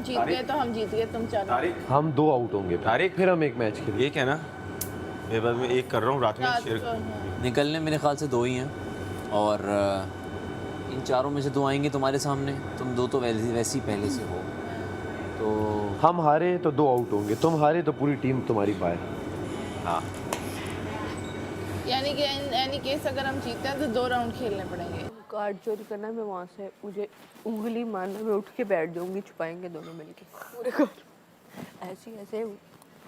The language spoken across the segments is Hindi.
जीत गए तो हम जीत गए, तुम चार। हम 2 आउट होंगे तारिक, फिर हम एक मैच खेलेंगे। ये क्या ना, मेरे बाद में एक कर रहा हूँ रात में शेयर। निकलने मेरे ख्याल से 2 ही हैं और इन चारों में से 2 आएंगे तुम्हारे सामने। तुम 2 तो वैसे ही पहले से हो, तो हम हारे तो 2 आउट होंगे, तुम हारे तो पूरी टीम तुम्हारी बाहर। हाँ, यानी कि एनी केस अगर हम जीते हैं तो 2 राउंड खेलने पड़ेंगे। कार्ड चोरी करना, मैं वहाँ से मुझे उंगली मारना, मैं उठ के बैठ जाऊंगी, छुपाएंगे दोनों मिलके पूरे घर। ऐसी ऐसे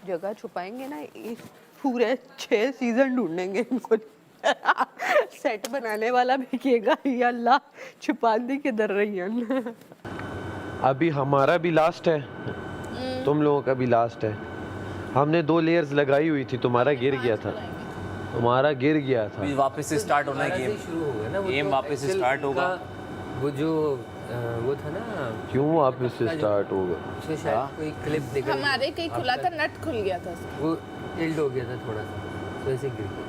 जगह छुपाएंगे ना, इस पूरे 6 सीजन ढूंढेंगे इनको। सेट बनाने वाला भी कहेगा या अल्लाह छुपाने किधर रही है। अभी हमारा भी लास्ट है, तुम लोगों का भी लास्ट है। हमने 2 लेयर्स लगाई हुई थी, तुम्हारा गिर गया था, तुम्हारा गिर गया था। अभी वापस से स्टार्ट होना है गेम, शुरू हो गया ना वो, गेम तो वापस से स्टार्ट होगा। वो जो वो था ना, क्यों वापस से स्टार्ट होगा? उसमें शायद कोई क्लिप दिखा, हमारे कहीं खुला था, नट खुल गया था उसका। वो टिल्ड हो गया था थोड़ा सा, तो ऐसे गिर गया।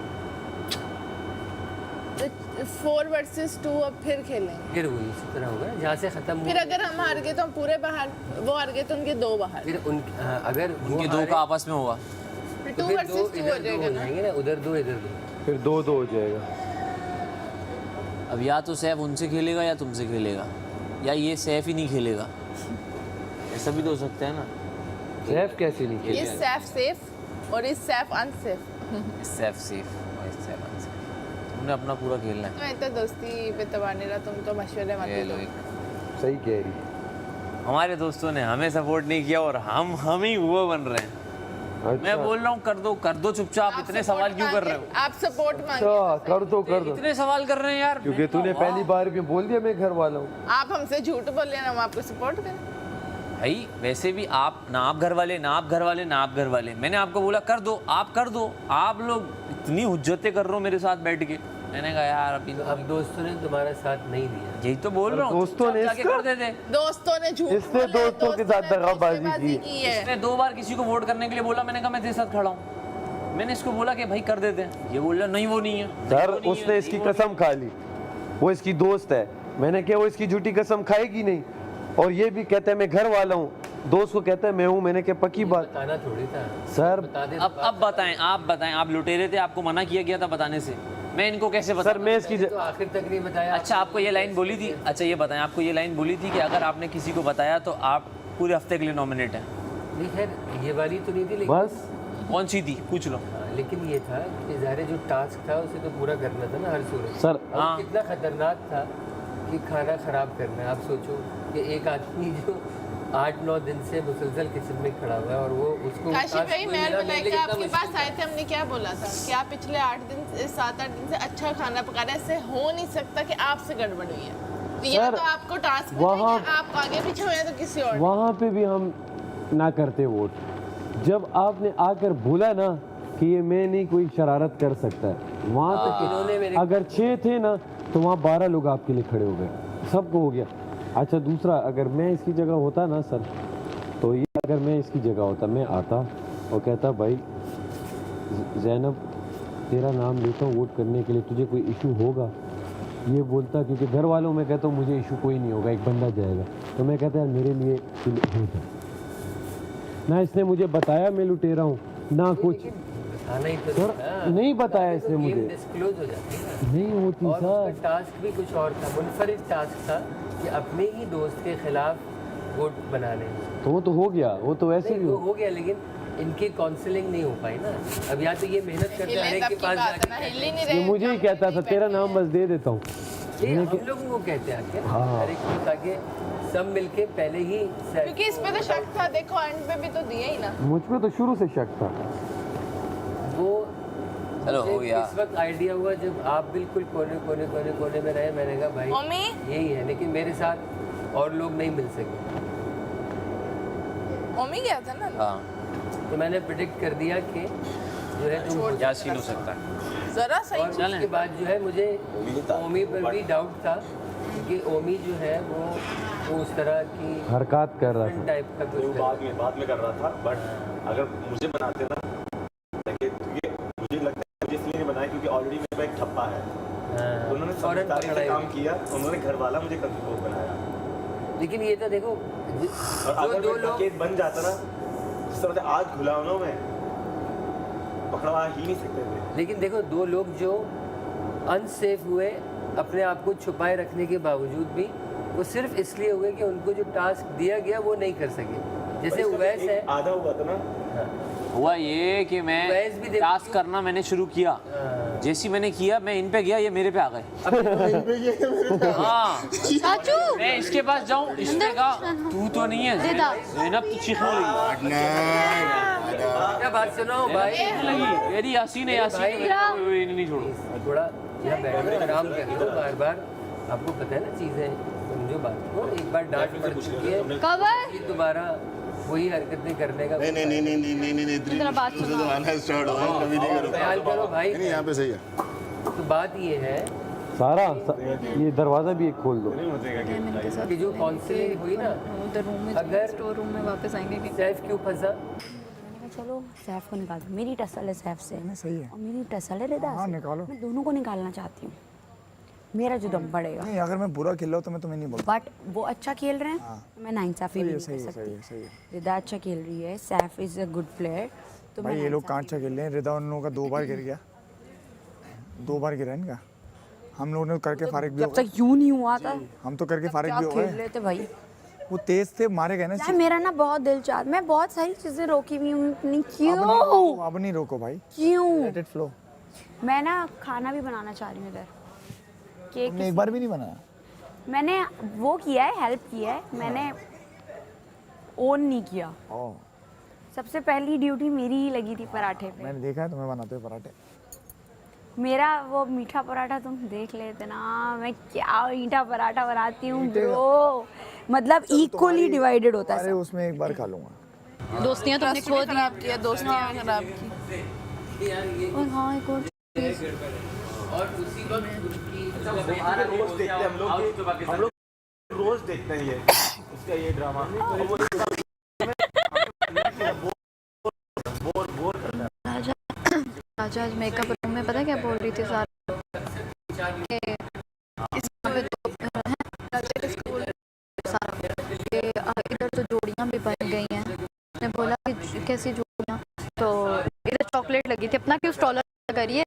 4 वर्सेस 2 अब फिर खेलेंगे। फिर वही इसी तरह होगा जहाँ से खत्म फिर अगर हम हार गए तो हम पूरे बाहर, वो हार गए तो उनके 2 बाहर। फिर उन अगर उनके 2 का आपस में होगा, फिर तो 2 फिर 2 वर्सेस 2 हो इधर 2 जाएगा हो ना। जाएंगे ना, उधर 2 इधर 2। फिर 2-2 हो जाएगा। अब या तो सैफ उनसे खेलेगा या तुमसे खेलेगा, या ये सैफ ही नहीं खेलेगा, ऐसा भी तो हो सकता है ना। सैफ कैसे नहीं ये खेलेगा? सैफ सेफ और इस सैफ अनसेफ। सैफ सेफ और सैफ अनसेफ। तुमने अपना पूरा खेलना है। मैं तो दोस्ती पे तबाह नहीं रहा, तुम तो मशवरे मत ये लो दो। एक। सही कह रही। हमारे दोस्तों ने हमें सपोर्ट नहीं किया और हम ही वो बन रहे हैं। अच्छा, मैं बोल रहा हूँ कर दो चुपचाप। आप इतने support सवाल क्यों कर रहे हो? आप सपोर्ट मांगे। अच्छा कर दो इतने सवाल कर रहे हैं यार, क्योंकि तूने पहली बार भी बोल दिया मैं घर वाला हूँ। आप हमसे झूठ बोल रहे हैं, हम आपको सपोर्ट करें। भाई वैसे भी आप ना, आप घर वाले ना, आप घर वाले ना, आप घर वाले। मैंने आपको बोला कर दो, आप कर दो। आप लोग इतनी हुज्जतें कर रहे हो मेरे साथ बैठ के। मैंने कहा यार अभी तो अब दोस्तों ने तुम्हारा साथ नहीं दिया। यही तो बोल रहा हूँ, दोस्तों ने जाके इसका- कर देते। दोस्तों ने झूठ इसने बोला, दोस्तों के साथ दगाबाजी की है। इसने 2 बार किसी को वोट करने के लिए बोला, मैंने कहा मैं तेरे साथ खड़ा हूँ। मैंने इसको बोला कि भाई कर देते हैं, ये बोल रहा नहीं वो नहीं है। सर उसने इसकी कसम खा ली, वो इसकी दोस्त है। मैंने कहा वो इसकी झूठी कसम खाएगी नहीं, और ये भी कहता है मैं घर वाला हूँ, दोस्त को कहता है मैं हूँ। मैंने कहा पक्की बात। बताना थोड़ी था सर बता दे। अब बताएं, आप बताएं, आप लुटेरे थे, आपको मना किया गया था बताने से। मैं इनको कैसे बता? सर मैं इसकी तो आखिर तक नहीं बताया। अच्छा आपको ये लाइन बोली थी, अच्छा ये बताएं, आपको ये लाइन बोली थी कि अगर आपने किसी को बताया तो आप पूरे हफ्ते के लिए नॉमिनेट हैं। नहीं खैर ये वाली तो नहीं थी, लेकिन बस कौन सी थी पूछ लो। हाँ, लेकिन ये था कि ज़ाहिर जो टास्क था उसे तो पूरा करना था ना हर सूरत। सर और हाँ। कितना खतरनाक था कि खाना खराब करना है। आप सोचो कि एक आदमी जो 8-9 दिन से मुसलसल किचन में खड़ा हुआ है और वो उसको काशी टास्क भाई कोई मैं मिला बोला नहीं, कि लेकिन आपके इतना पास आए थे, हमने क्या बोला था कि आप पिछले 7-8 दिन से अच्छा खाना पका रहे हैं, ऐसे हो नहीं सकता कि आपसे गड़बड़ हुई है। तो या सर, तो आपको टास्क वहाँ- आप आगे पीछे हुए तो किसी और। वहाँ पे भी हम ना करते वोट। जब आपने आकर बोला ना कि ये मैं नहीं, कोई शरारत कर सकता है, वहाँ इन्होंने मेरे तक अगर 6 थे ना तो वहाँ 12 लोग आपके लिए खड़े हो गए, सबको हो गया। अच्छा दूसरा, अगर मैं इसकी जगह होता ना सर, तो ये अगर मैं इसकी जगह होता, मैं आता और कहता भाई ज़ैनब तेरा नाम लेता हूँ वोट करने के लिए, तुझे कोई इशू होगा? ये बोलता, क्योंकि घर वालों में कहता हूँ मुझे इशू कोई नहीं होगा, एक बंदा जाएगा, तो मैं कहता यार मेरे लिए हो जाए ना। इसने मुझे बताया मैं लुटेरा हूँ ना कुछ, खाना ही तो सर था। नहीं बताया इसने गेम मुझे, डिस्क्लोज हो जाती है नहीं होती और सर। उसका टास्क भी कुछ और था, मुनफरिद टास्क था कि अपने ही दोस्त के खिलाफ वोट बनाने। तो वो तो हो गया, वो तो वैसे नहीं ही वो हो। हो गया, लेकिन इनकी काउंसलिंग नहीं हो पाई ना। अब या तो ये मेहनत करते हिले हर एक तब के की पास बात है ना, जाके, हिल ही नहीं ये रहे। मुझे ही कहता था तेरा नाम बस दे देता हूँ। नहीं, हम लोगों को कहते हैं आके हाँ। हर एक को, ताकि सब मिलके पहले ही क्योंकि इस पे तो शक था, देखो एंड पे भी तो दिया ही ना। मुझ पे तो शुरू से शक था। वो चलो, मुझे हो गया। इस वक्त आइडिया हुआ जब आप बिल्कुल कोने में रहे। मैंने कहा भाई मम्मी यही है, लेकिन मेरे साथ और लोग नहीं मिल सके। मम्मी गया था ना। हाँ तो मैंने प्रिडिक्ट कर दिया कि जो है तुम क्या सीन हो सकता है। जरा सही। और उसके बाद जो है मुझे ओमी पर भी डाउट था, क्योंकि ओमी जो है वो उस तरह की हरकत कर रहा था। टाइप का कुछ कर रहा बाद में कर रहा था। बट अगर मुझे बनाते ना, क्योंकि मुझे लगता है मुझे इसलिए नहीं बनाया क्योंकि ऑलरेडी मेरे पास एक ठप्पा है। था। हाँ, उन्होंने फौरन समझदारी से पकड़ा काम किया, उन्होंने घर वाला मुझे कंट्रोल बनाया। लेकिन ये तो देखो और अगर दो मैं लोग डकैत बन जाता ना, जिस तरह से आज गुलामों में पकड़वा ही नहीं सकते थे। लेकिन देखो दो लोग जो अनसेफ हुए अपने आप को छुपाए रखने के बावजूद भी, वो सिर्फ इसलिए हुए कि उनको जो टास्क दिया गया वो नहीं कर सके। जैसे और इसका उवैस एक है, आधा हुआ था ना, हुआ ये कि मैं वैस भी देखो- टास्क करना मैंने शुरू किया, जैसे मैंने किया मैं इन पे गया, ये मेरे पे आ गए। हाँ, चाचू मैं इसके पास जाऊँ, इसने कहा तू तो नहीं है ज़ैनब, तो चीखने लगी। क्या बात सुनो भाई, लगी मेरी यासीन है, यासीन है, नहीं छोड़ो। थोड़ा यहाँ बैठो, आराम कर लो। बार बार आपको पता है ना चीज़ें, समझो बात को। एक बार डांट पड़ चुकी है, कवर ये दोबारा वही हरकतें करने का नहीं जरा बात दूसरा सुनो। जमाना स्टार्ट हुआ है, कभी नहीं करो। ख्याल करो भाई। नहीं यहाँ पे सही है। तो बात ये है सारा ये दरवाज़ा भी एक खोल दो। कि जो काउंसलिंग हुई ना, उधर रूम में अगर स्टोर रूम में वापस आएंगे कि सैफ क्यों फंसा, मैंने कहा चलो सैफ को निकाल दो, मेरी टसल है सैफ से सही है। और मेरी टसल है रिदा से। निकालो। मैं दोनों को निकालना चाहती हूँ, मेरा जो दम पड़ेगा। नहीं अगर मैं बुरा खेल रहा हूँ तो मैं तुम्हें नहीं बोलता। बट वो अच्छा खेल रहे हैं तो मैं नाइंसाफी भी नहीं कर सकती। सही है। रिदा अच्छा खेल रही है, Saif is a good player, तो मैं भाई ये लोग नाइंसाफी- कहाँ अच्छा खेल रहे हैं। रिदा उन लोगों का 2 बार गिर गया, 2 बार गिरा इनका। हम लोगों ने करके फारिग भी हो जब गए। तक यूं नहीं हुआ था हम तो करके फारिग क्या भी हो खेल गए। रहे थे भाई। वो तेज थे, मारे गए ना। यार मेरा ना बहुत दिल चाह, मैं बहुत सारी चीजें रोकी हुई हूँ अपनी, अब नहीं रोको भाई, क्यों? Let it flow. मैं ना खाना भी बनाना चाह रही हूँ इधर, केक हमने एक बार भी नहीं बनाया। मैंने वो किया है, हेल्प किया है, मैंने ओन नहीं किया। ओह, सबसे पहली ड्यूटी मेरी ही लगी थी पराठे पे। मैंने देखा है तुम्हें बनाते हुए पराठे। मेरा वो मीठा पराठा तुम देख लेते ना, मैं क्या मीठा पराठा बनाती हूँ ब्रो, मतलब इक्वली डिवाइडेड होता है अरे सब। उसमें एक बार खा लूंगा। दोस्तियाँ तुमने खो दी। खराब किया, दोस्तियाँ खराब की। और हाँ एक और चीज़, और उसी वक्त उनकी रोज देखते हैं हम लोग रोज देखते हैं ये उसका ये ड्रामा। और वो राजा आज मेकअप रूम में पता क्या बोल रही थी सारा, इधर तो जोड़ियाँ भी बन गई हैं। उसने बोला कि कैसी जोड़ियाँ, तो इधर चॉकलेट लगी थी, अपना क्यों स्टॉलर करिए,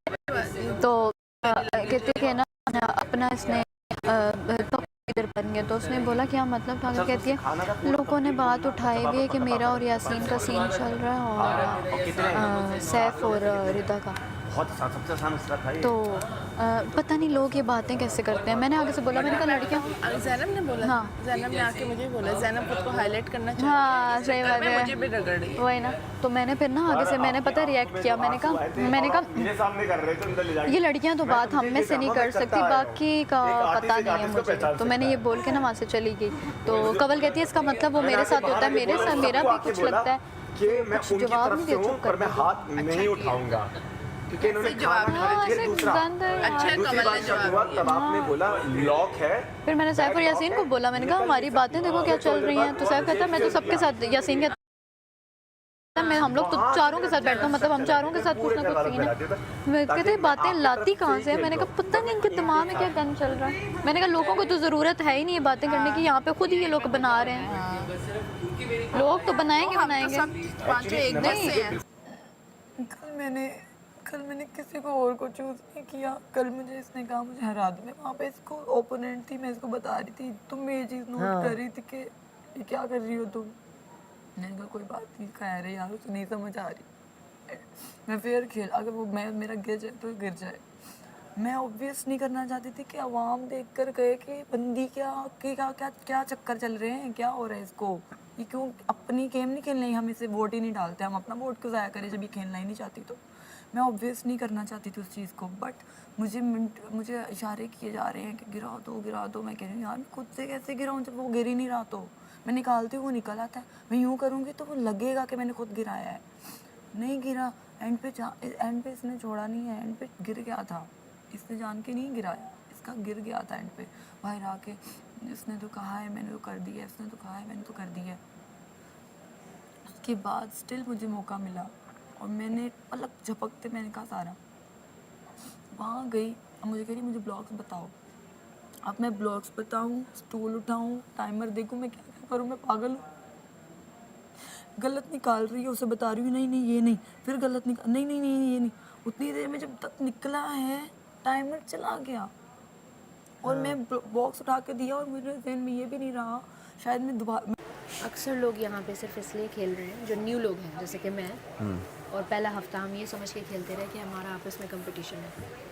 तो कहते थे ना अपना इसने तो इधर बन गया। तो उसने बोला क्या मतलब था, कहती है लोगों ने बात उठाई हुई है कि मेरा और यासीन का सीन चल रहा है और सैफ और रिदा का, बहुत सबसे आसान मसला था ये। तो पता नहीं लोग ये बातें कैसे करते हैं। मैंने आगे से बोला, मैंने कहा लड़कियाँ, ज़ैनब ने बोला, हाँ। ज़ैनब ने आके मुझे बोला, ज़ैनब खुद को हाईलाइट करना चाहती हाँ सही बात है, मुझे है, भी रगड़ रही है। वही ना। तो मैंने फिर ना आगे से मैंने पता रिएक्ट किया, मैंने कहा मेरे सामने कर रहे थे अंदर ले जाके। ये लड़कियां तो बात हम में से नहीं कर सकती, बाकी का पता नहीं है मुझे। तो मैंने ये बोल के ना वहाँ से चली गई। तो कवल कहती है इसका मतलब वो मेरे साथ होता है, मेरे साथ मेरा भी कुछ लगता है। कि मैं कुछ उनकी जवाब तरफ नहीं से दिया, हूँ चुप पर कर मैं दिया। हाथ नहीं उठाऊंगा क्योंकि इन्होंने जवाब खाना हाँ, खाने के ऐसे लिए दूसरा गंद है यार। अच्छा दूसरी कमल बात ने क्या जवाब हुआ दिया। तब आपने बोला लॉक है। फिर मैंने सैफ और यासीन को बोला, मैंने कहा हमारी बातें देखो क्या चल रही हैं। तो सैफ कहता है मैं तो सबके साथ, यासीन कहता है मैं हम लोग तो चारों के साथ बैठता हूँ, मतलब हम चारों के साथ कुछ ना कुछ सीन है। मैं कहते बातें लाती कहाँ से है। मैंने कहा पता नहीं इनके दिमाग में क्या गंद चल रहा है। मैंने कहा लोगों को तो ज़रूरत है ही नहीं ये बातें करने की, यहाँ पे खुद ही ये लोग बना रहे हैं। लोग तो बनाएंगे बनाएंगे पांचों एक जैसे हैं। कल मैंने किसी को और को चूज़ नहीं किया। कल मुझे इसने कहा मुझे हरा दो। मैं वहाँ पे इसको ओपोनेंट थी, मैं इसको बता रही थी, तुम ये चीज़ नोट कर रही थी कि ये क्या कर रही हो तुम। मैंने कहा कोई बात नहीं, खैर है यार, उसे नहीं समझ आ रही। मैं फेयर खेल, अगर वो मैं मेरा गिर जाए तो गिर जाए। मैं ऑब्वियस नहीं करना चाहती थी कि आवाम देख कर कहे कि बंदी क्या क्या चक्कर चल रहे हैं, क्या हो रहा है इसको, ये क्यों अपनी गेम नहीं खेलनी, हम इसे वोट ही नहीं डालते, हम अपना वोट क्यों ज़ाया करें जब ये खेलना ही नहीं चाहती। तो मैं ऑब्वियस नहीं करना चाहती थी उस चीज़ को, बट मुझे इशारे किए जा रहे हैं कि गिरा दो। मैं कह रही हूँ यार खुद से कैसे गिराऊँ जब वो गिर ही नहीं रहा। तो मैं निकालती हूँ वो निकल आता है, मैं यूँ करूँगी तो वो लगेगा कि मैंने खुद गिराया है। नहीं गिरा, एंड पे इसने छोड़ा नहीं है, एंड पे गिर गया था, इसने जान के नहीं गिराया, इसका गिर गया था एंड पे। बाहर आके इसने तो कहा है मैंने तो कर दिया, इसने तो कहा है मैंने तो कर दिया। उसके बाद स्टिल मुझे मौका मिला और मैंने पलक झपकते मैंने कहा सारा वहाँ गई। अब मुझे कह रही मुझे ब्लॉग्स बताओ, अब मैं ब्लॉग्स बताऊँ, स्टूल उठाऊँ, टाइमर देखूँ, मैं क्या क्या करूँ? मैं पागल हूँ। गलत निकाल रही है, उसे बता रही हूँ नहीं नहीं ये नहीं, फिर गलत निकाल, नहीं नहीं नहीं ये नहीं। उतनी देर में जब तक निकला है टाइमर चला गया और मैं बॉक्स उठा के दिया और मेरे ज़हन में ये भी नहीं रहा शायद मैं दोबारा। अक्सर लोग यहाँ पे सिर्फ इसलिए खेल रहे हैं जो न्यू लोग हैं, जैसे कि मैं, और पहला हफ्ता हम ये समझ के खेलते रहे कि हमारा आपस में कंपटीशन है।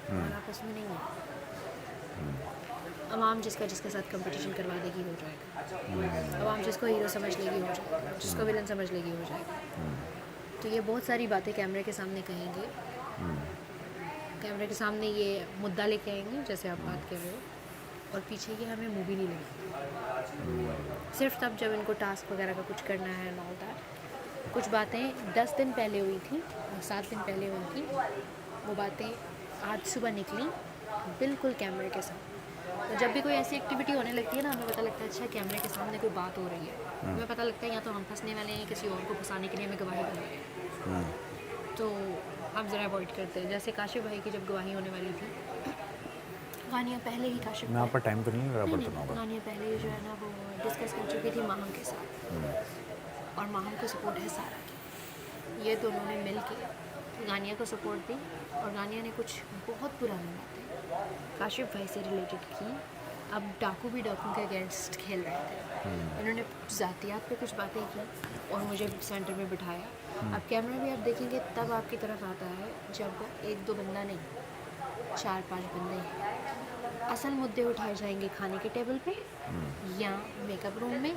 हमारा आपस में नहीं है। अवाम जिसके साथ कंपटीशन करवा देगी हो जाएगा। अवाम जिसको हीरो समझ लेगी हो जाएगा, जिसको विलन समझ लेगी हो जाएगा। तो ये बहुत सारी बातें कैमरे के सामने कहेंगे, कैमरे के सामने ये मुद्दा लेके आएंगे जैसे आप बात कर रहे हो, और पीछे ये हमें मुँह भी नहीं लगी। सिर्फ तब जब इनको टास्क वगैरह का कुछ करना है एंड ऑल दैट। कुछ बातें 10 दिन पहले हुई थी, 7 दिन पहले हुई थी, वो बातें आज सुबह निकली बिल्कुल कैमरे के साथ। तो जब भी कोई ऐसी एक्टिविटी होने लगती है ना, हमें पता लगता है अच्छा कैमरे के सामने कोई बात हो रही है। हमें पता लगता है या तो हम फंसने वाले हैं, किसी और को फंसाने के लिए हमें गवाही करनी है। तो हम ज़रा अवॉइड करते हैं। जैसे काशिफ भाई की जब गवाही होने वाली थी, गानियाँ पहले ही काशिफ मैं आपका टाइम तो नहीं लगा पड़ता ना, गानियाँ पहले ही जो है ना वो डिस्कस कर चुकी थी माहम के साथ, और माहम को सपोर्ट है सारा की। ये दोनों ने मिल के गानिया को सपोर्ट दी, और गानिया ने कुछ बहुत पुरानी बातें काशिफ भाई से रिलेटेड की। अब डाकू भी डाकू के अगेंस्ट खेल रहे थे। इन्होंने ज़ातियात पे कुछ बातें की और मुझे सेंटर में बिठाया। अब कैमरा भी आप देखेंगे तब आपकी तरफ आता है जब 1-2 बंदा नहीं, 4-5 बंदे हैं। असल मुद्दे उठाए जाएंगे खाने के टेबल पे या मेकअप रूम में,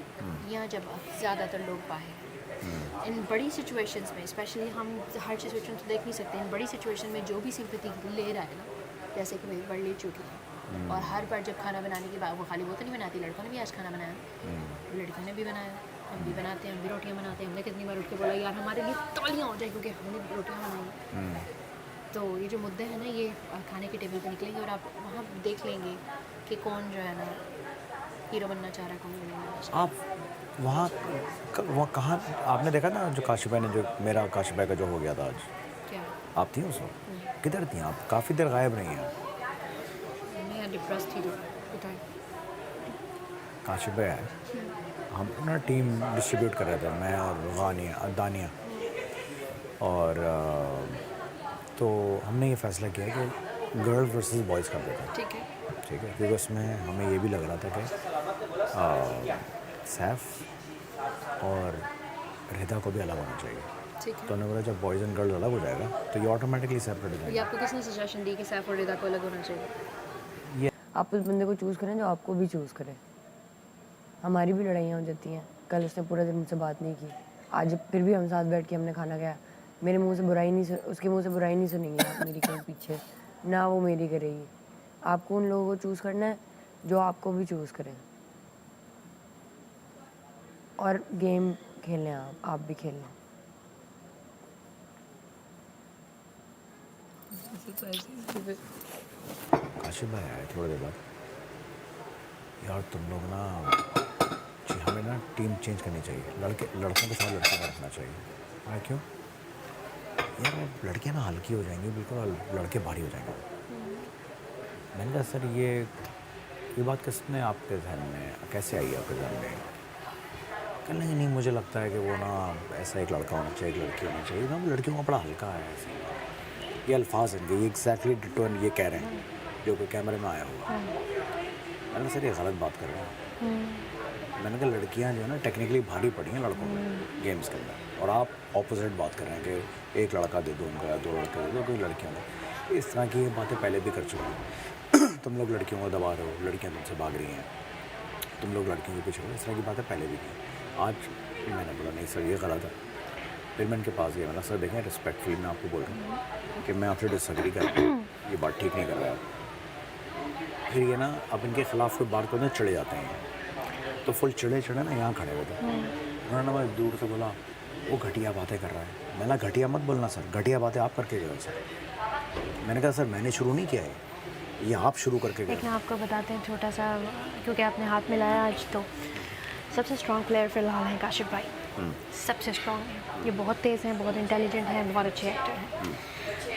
या जब ज़्यादातर लोग बाहर। इन बड़ी सिचुएशंस में स्पेशली हम हर सिचुएशन तो देख नहीं सकते, इन बड़ी सिचुएशन में जो भी सिंपैथी ले रहा है ना, जैसे कि मेरी बड़ी ले चुकी है, और हर बार जब खाना बनाने की बात, वो खाली वो तो नहीं बनाती, लड़कों ने भी आज खाना बनाया, लड़कियों ने भी बनाया, हम भी बनाते हैं, हम भी रोटियाँ बनाते हैं। हमने कितनी बार उठ के बोला यार हमारे लिए तालियाँ हो जाए क्योंकि हमने रोटियाँ बनाई। तो ये जो मुद्दे हैं ना, ये खाने के टेबल पे निकलेंगे और आप वहाँ देख लेंगे कि कौन जो है ना हीरो बनना चाह रहा है, कौन बनना चाह रहा है। आप वहाँ कहाँ आपने देखा ना जो काशिफ भाई ने, जो मेरा काशिफ भाई का जो हो गया था आज, क्या आप थी उस वक्त? किधर थी आप? काफ़ी देर गायब रही हैं। मैं डिप्रेस थी बताएं। काशिफ भाई आए, हम ना टीम डिस्ट्रीब्यूट कर रहे थे, मैं और दानिया, और तो हमने ये फ़ैसला किया कि गर्ल्स वर्सेस बॉयज़ कर देते हैं। ठीक है, ठीक है, क्योंकि उसमें हमें ये भी लग रहा था कि सैफ और रिदा को भी अलग होना चाहिए। ठीक है। तो उन्होंने बोला जब बॉयज़ एंड गर्ल्स अलग हो जाएगा तो ये ऑटोमेटिकली सेपरेट हो ये जाएगा। आपको किसने सजेशन दी कि सैफ और रिदा को अलग होना चाहिए? आप उस बंदे को चूज़ करें जो आपको भी चूज़ करें। हमारी भी लड़ाइयाँ हो जाती हैं। कल उसने पूरा दिन मुझसे बात नहीं की, आज फिर भी हम साथ बैठ के हमने खाना खाया। मेरे मुंह से बुराई नहीं, उसके मुंह से बुराई नहीं सुनेंगे आप मेरी कहीं पीछे, ना वो मेरी करेगी। आपको उन लोगों को चूज़ करना है जो आपको भी चूज़ करें, और गेम खेलें आप भी खेलें। काशिफ भाई आए थोड़ी देर बाद, यार तुम लोग ना हमें ना टीम चेंज करनी चाहिए, लड़कों के साथ लड़कों को रखना चाहिए। मैं क्यों यार, वो लड़कियाँ ना हल्की हो जाएंगी बिल्कुल, और लड़के भारी हो जाएंगे। मैंने कहा सर ये बात किसने आपके जहन में कैसे आई आपके जहन में? कहने नहीं मुझे लगता है कि वो ना ऐसा एक लड़का होना चाहिए, एक लड़की होनी चाहिए ना, लड़कियों का बड़ा हल्का है ऐसे। ये अल्फाज हैं, ये एग्जैक्टली डिटोन ये कह रहे हैं जो कि कैमरे में आया हुआ। मैंने सर ये गलत बात कर रहे हैं। मैंने कहा लड़कियां जो है ना टेक्निकली भारी पड़ी हैं लड़कों में गेम्स के अंदर, और आप ऑपोजिट बात कर रहे हैं कि एक लड़का दे दो उनको या 2 लड़के दे दो, कोई लड़कियों को। इस तरह की बातें पहले भी कर चुके हैं। तुम लोग लड़कियों को दबा रहे हो, लड़कियाँ तुमसे भाग रही हैं, तुम लोग लड़कियों के पीछे हो, इस तरह की बातें पहले भी की। आज मैंने बोला नहीं सर ये गलत है। फिर मैं इनके पास गया, मैंने सर देखें रिस्पेक्टफुली मैं आपको बोल रहा हूँ कि मैं आपसे डिसएग्री कर रहा हूँ, ये बात ठीक नहीं कर रहा है। फिर ये ना अब इनके ख़िलाफ़ कोई बात करने चढ़े जाते हैं, तो फुल चिड़े ना यहाँ खड़े हुए थे। उन्होंने मैं दूर से बोला वो घटिया बातें कर रहा है। मैंने घटिया मत बोलना सर, घटिया बातें आप करके गए सर। मैंने कहा सर मैंने शुरू नहीं किया है, ये आप शुरू करके गए। लेकिन आपको बताते हैं छोटा सा, क्योंकि आपने हाथ मिलाया आज, तो सबसे स्ट्रॉन्ग प्लेयर फिलहाल है काशिफ भाई। सबसे स्ट्रॉन्ग है। ये बहुत तेज़ हैं, बहुत इंटेलिजेंट हैं, बहुत अच्छे एक्टर हैं।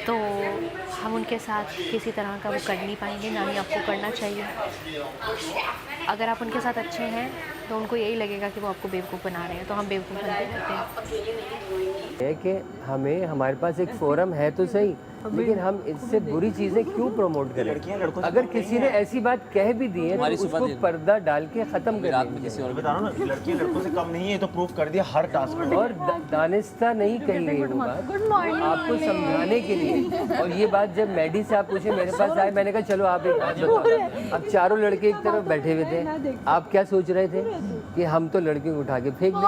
तो हम उनके साथ किसी तरह का वो कर नहीं पाएंगे, ना ही आपको करना चाहिए। अगर आप उनके साथ अच्छे हैं तो उनको यही लगेगा कि वो आपको बेवकूफ़ बना रहे हैं, तो हम बेवकूफ़ बनते रहते हैं। है कि हमें हमारे पास एक फोरम है तो सही, लेकिन हम इससे बुरी चीज़ें क्यों प्रमोट करें? अगर किसी ने ऐसी बात कह भी दी है तो उसको पर्दा डाल के ख़त्म कर दें। बता रहा हूं ना, लड़कियां लड़कों से कम नहीं है, तो प्रूफ कर दिया हर टास्क में। और दानिस्ता नहीं कही गई वो बात, आपको समझाने के लिए। और ये बात जब मैडी से आप पूछे, मेरे पास आए, मैंने कहा चलो आप एक बात बताओ। अब चारों लड़के एक तरफ बैठे हुए थे, आप क्या सोच रहे थे कि हम तो लड़के को उठा के फेंक दें?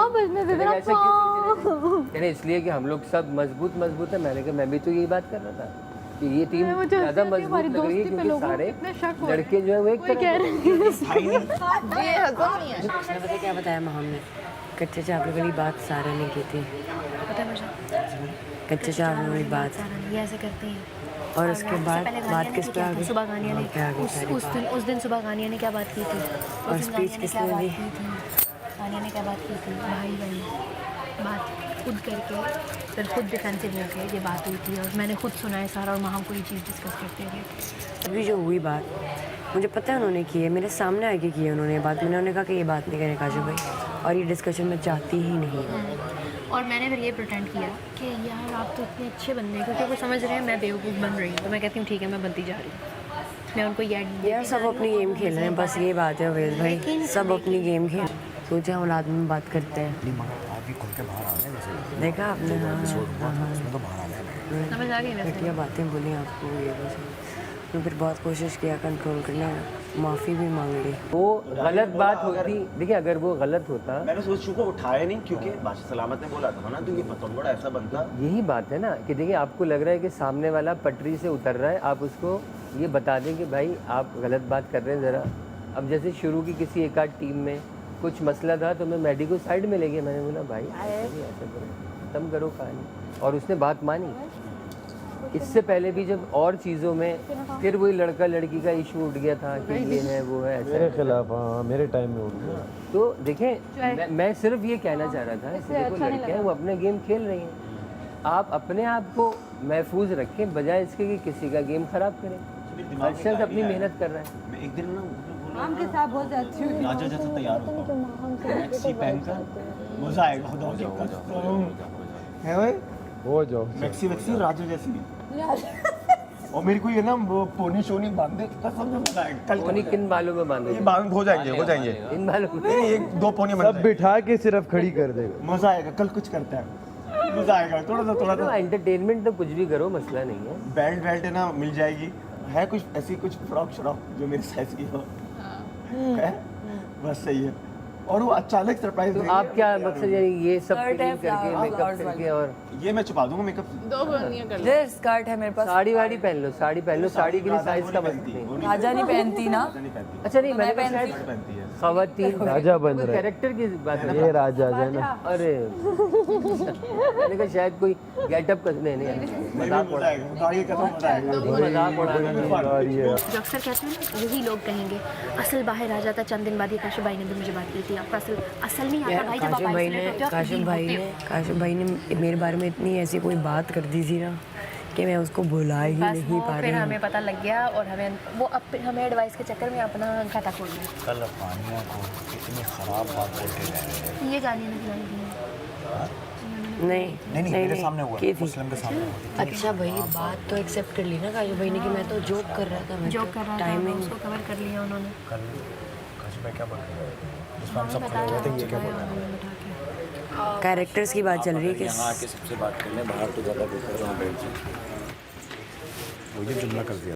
ऐसा क्यों? इसलिए कि हम लोग सब मजबूत है। मैंने कहा मैं भी तो यही बात कर रहा था कि ये टीम ज़्यादा मजबूत लग रही है क्योंकि सारे लड़के जो है वो एक तरफ उसने क्या बताया माहौल ने, कच्चे चावल वाली बात सारा ने की थी। पता है मुझे, कच्चे चावल वाली बात, ये ऐसे करते हैं। और उसके बाद बात किस पे आ गई? सुबह गानिया ने उस दिन सुबह गानिया ने क्या बात की थी? और स्पीच किसने दी? गानिया ने क्या बात की थी? भाई बात खुद करके फिर खुद डिफेंसिव हो गए, ये बात हुई थी और मैंने खुद सुना है सारा, और वहाँ कोई चीज़ डिस्कस करते रहे। अभी जो हुई बात मुझे पता है उन्होंने की है, मेरे सामने आके की है उन्होंने ये बात। मैंने उन्हें कहा कि ये बात नहीं करें काजू भाई, और ये डिस्कशन में चाहती ही नहीं हूँ। और मैंने फिर ये प्रिटेंड किया कि यार आप तो इतने अच्छे बंदे हैं, क्योंकि वो समझ रहे हैं मैं बेवकूफ़ बन रही हूँ, तो मैं कहती हूँ ठीक है मैं बनती जा रही हूँ। मैं उनको यार सब अपनी गेम खेल रहे हैं, बस ये बात है अवेज भाई, सब अपनी गेम खेल। सोचे हम औलाद में बात करते हैं, खुल के बाहर आ रहे हैं जैसे देखा आपने? उसमें तो बाहर आ रहे हैं। समझ आ गई ना? घटिया बातें बोली आपको, ये बस मैं फिर बहुत कोशिश किया कंट्रोल करने, माफ़ी भी मांग ली। वो गलत बात होती, देखिए अगर वो गलत होता, मैंने सोच चुका उठाया नहीं, क्योंकि बादशाह सलामत ने बोला था ना, तो ये बड़ा ऐसा बनता। यही बात है ना कि देखिए आपको लग रहा है कि सामने वाला पटरी से उतर रहा है, आप उसको ये बता दें कि भाई आप गलत बात कर रहे हैं ज़रा। अब जैसे शुरू की किसी एक आध टीम में कुछ मसला था तो मैं मैडी को साइड में ले गया, मैंने बोला भाई ऐसा करो, खत्म करो कहानी, और उसने बात मानी। इससे पहले भी जब और चीज़ों में फिर वही लड़का लड़की का इशू उठ गया था कि ये है वो है, ऐसा मेरे खिलाफ, हाँ मेरे टाइम में उठ गया। तो देखें मैं सिर्फ ये कहना चाह रहा था कि देखो लड़के हैं वो अपना गेम खेल रही हैं, आप अपने आप को महफूज रखें बजाय इसके कि किसी का गेम ख़राब करें। अर्शद अपनी मेहनत कर रहा है। मैं एक दिन ना आम के साथ बहुत जाती हूँ, राजा जैसा तैयार होता हूँ, मैक्सी पहनकर, मजा आएगा। है भाई, हो जाओ मैक्सी राजा जैसी। और मेरे को ये ना वो पोनी शोनी बांधे, कसम से मजा आएगा। कल पोनी किन बालों में बांधे? ये बांध हो जाएंगे इन बालों में नहीं, एक दो पोनी सब बिठा के सिर्फ खड़ी कर देगा। मजा आएगा। कल कुछ करता है, मजा आएगा। थोड़ा सा एंटरटेनमेंट तो कुछ भी करो, मसला नहीं है। बेल्ट है ना, मिल जाएगी। है कुछ ऐसी कुछ फ्रॉक श्रॉक जो मेरे साइज की हो, है बस सही है। और वो अचानक सरप्राइज तो आप क्या मकसद है ये सब क्लीन करके मेकअप करके? और ये मैं छुपा दूंगा मेकअप। दो बनियां कर लो। ये स्कर्ट है मेरे पास। साड़ी वाड़ी पहन लो, साड़ी पहन लो, साड़ी के लिए साइज का मसला नहीं। राजा नहीं पहनती ना? अच्छा नहीं, मैंने कहा शायद पहनती है खवातीन राजा बन रहे हैं। कैरेक्टर की बात है। ये राजा है ना, अरे मैंने कहा शायद कोई गेटअप कर, नहीं मजाक उड़ा जो अक्सर कहते हैं ना, यही लोग कहेंगे असल बाहर आ जाता। चंद दिन बाद ये काशिफ भाई ने भी मुझे बात की थी, आपका असल में आता भाई जब आप आइसोलेट होते हो। काशिफ भाई ने मेरे बारे में इतनी ऐसी कोई बात कर दी थी ना कि मैं उसको भुला ही नहीं पा रही। फिर हमें पता लग गया और हमें एडवाइस के चक्कर में अपना खाता खोल लिया। कल अफानिया को इतनी ख़राब बात बोल के गए। ये गाली नहीं सुनाई दी। नहीं मेरे सामने हुआ, मुस्लिम के सामने हुआ। अच्छा भाई बात तो एक्सेप्ट कर ली ना काजू भाई ने कि मैं तो जोक कर रहा था, मैं जोक कर रहा था, टाइमिंग उसको कवर कर लिया उन्होंने। कल काशी भाई क्या बोल रहे हैं? जिसमें हम सब खड़े हुए थे, ये क्या बोल रहे हैं? कैरेक्टर्स की बात चल रही है कि यहाँ आके सबसे बात कर लें, बाहर तो ज़्यादा बेहतर वहाँ बैठ जाए। वो ये जुमला कर दिया